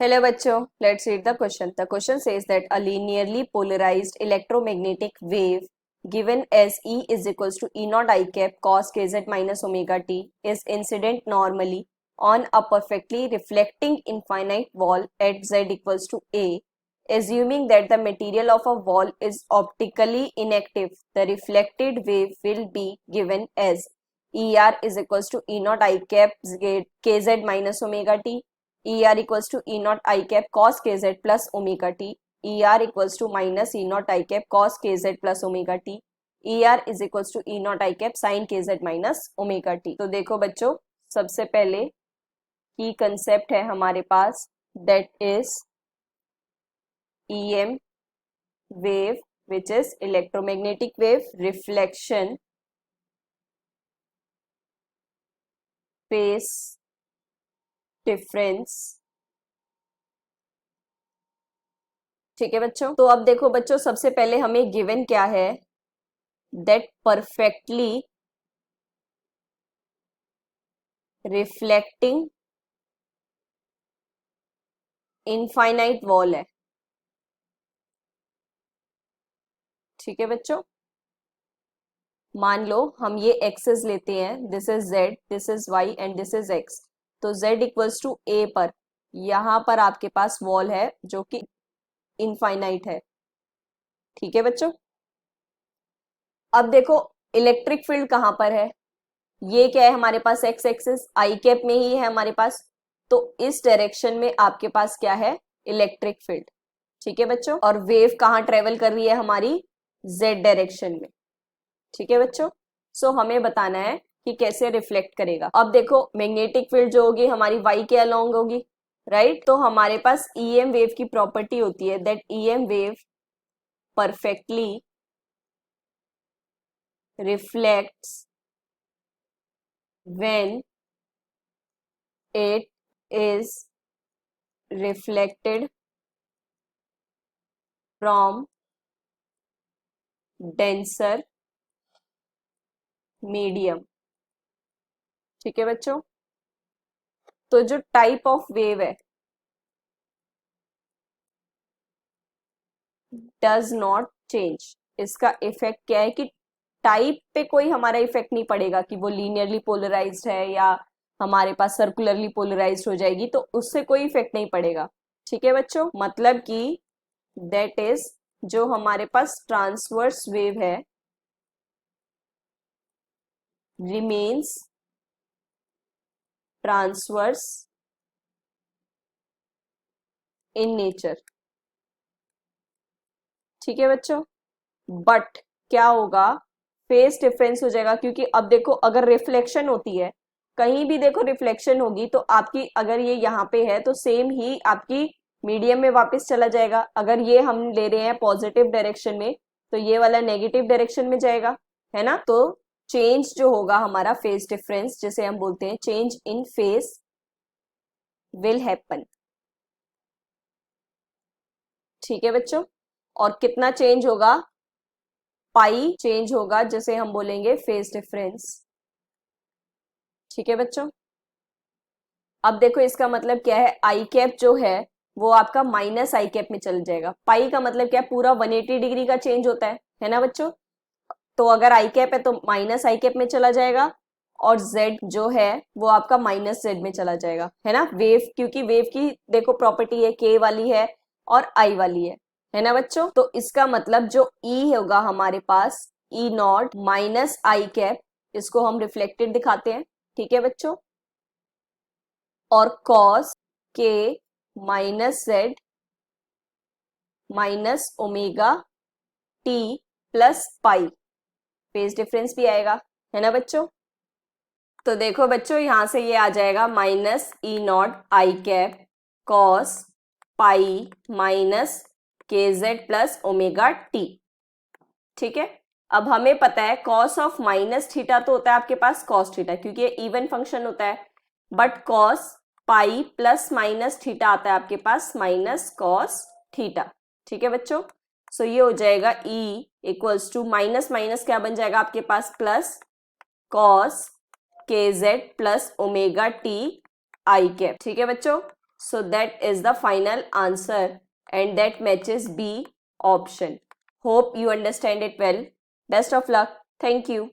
Hello bachcho, let's read the question. The question says that a linearly polarized electromagnetic wave given as E is equals to E naught I cap cos kz minus omega t is incident normally on a perfectly reflecting infinite wall at z equals to A. Assuming that the material of a wall is optically inactive, the reflected wave will be given as ER is equals to E naught I cap kz minus omega t, ER equals to E naught I cap cos kz plus omega t, ER equals to minus E naught I cap cos kz plus omega t, ER is equals to E naught I cap sin kz minus omega t. तो देखो बच्चों, सबसे पहले की concept है हमारे पास that is EM wave which is electromagnetic wave reflection phase difference। ठीक है बच्चों, तो अब देखो बच्चों, सबसे पहले हमें गिवन क्या है that perfectly reflecting infinite wall है। ठीक है बच्चों, मान लो हम ये एक्सेस लेते हैं, this is z, this is y and this is x। तो z इक्वल्स टू a पर यहां पर आपके पास वॉल है जो कि इनफाइनाइट है। ठीक है बच्चों, अब देखो इलेक्ट्रिक फील्ड कहां पर है, ये क्या है हमारे पास x एक्सिस आई कैप में ही है हमारे पास, तो इस डायरेक्शन में आपके पास क्या है इलेक्ट्रिक फील्ड। ठीक है बच्चों, और वेव कहां ट्रेवल कर रही है हमारी z डायरेक्शन में। ठीक है बच्चों, सो हमें बताना है कि कैसे रिफ्लेक्ट करेगा। अब देखो मैग्नेटिक फील्ड जो होगी हमारी y के अलोंग होगी, राइट। तो हमारे पास EM वेव की प्रॉपर्टी होती है that EM wave perfectly reflects when it is reflected from denser medium। ठीक है बच्चों, तो जो टाइप ऑफ वेव है डज नॉट चेंज, इसका इफेक्ट क्या है कि टाइप पे कोई हमारा इफेक्ट नहीं पड़ेगा कि वो लीनियरली पोलराइज्ड है या हमारे पास सर्कुलरली पोलराइज्ड हो जाएगी, तो उससे कोई इफेक्ट नहीं पड़ेगा। ठीक है बच्चों, मतलब कि दैट इज जो हमारे पास ट्रांसवर्स वेव है रिमेन्स ट्रांसवर्स इन नेचर। ठीक है बच्चों, बट क्या होगा फेस डिफरेंस हो जाएगा, क्योंकि अब देखो अगर रिफ्लेक्शन होती है कहीं भी, देखो रिफ्लेक्शन होगी तो आपकी अगर ये यहाँ पे है तो सेम ही आपकी मीडियम में वापस चला जाएगा। अगर ये हम ले रहे हैं पॉजिटिव डायरेक्शन में तो ये वाला नेगेटिव डायरेक्शन में जाएगा, है ना। तो चेंज जो होगा हमारा फेस डिफरेंस, जिसे हम बोलते हैं change in face, will happen. ठीक है बच्चों, और कितना चेंज होगा, पाई चेंज होगा, जिसे हम बोलेंगे फेस डिफरेंस। ठीक है बच्चों, अब देखो इसका मतलब क्या है, आई कैप जो है वो आपका माइनस आई कैप में चल जाएगा। पाई का मतलब क्या है, पूरा 180 डिग्री का चेंज होता है ना बच्चों। तो अगर आई कैप है तो माइनस आई कैप में चला जाएगा, और जेड जो है वो आपका माइनस जेड में चला जाएगा, है ना। वेव, क्योंकि वेव की देखो प्रॉपर्टी है के वाली है और आई वाली है ना बच्चों। तो इसका मतलब जो ई होगा हमारे पास ई नॉट माइनस आई कैप, इसको हम रिफ्लेक्टेड दिखाते हैं। ठीक है बच्चों, और कॉस के minus Z minus omega T plus pi, phase difference भी आएगा, है ना बच्चों। तो देखो बच्चों यहां से ये आ जाएगा minus E not I cap cos pi minus के जेड प्लस ओमेगा टी। ठीक है, अब हमें पता है कॉस ऑफ माइनस थीटा तो होता है आपके पास कॉस थीटा, क्योंकि ये इवन फंक्शन होता है, but cos pi plus minus theta आता है आपके पास माइनस कॉस थीटा। ठीक है बच्चों, सो ये हो जाएगा E equals to minus minus क्या बन जाएगा आपके पास प्लस कॉस के Z plus omega T I cap. ठीक है बच्चों, So that is the final answer and that matches B option. Hope you understand it well. Best of luck. Thank you.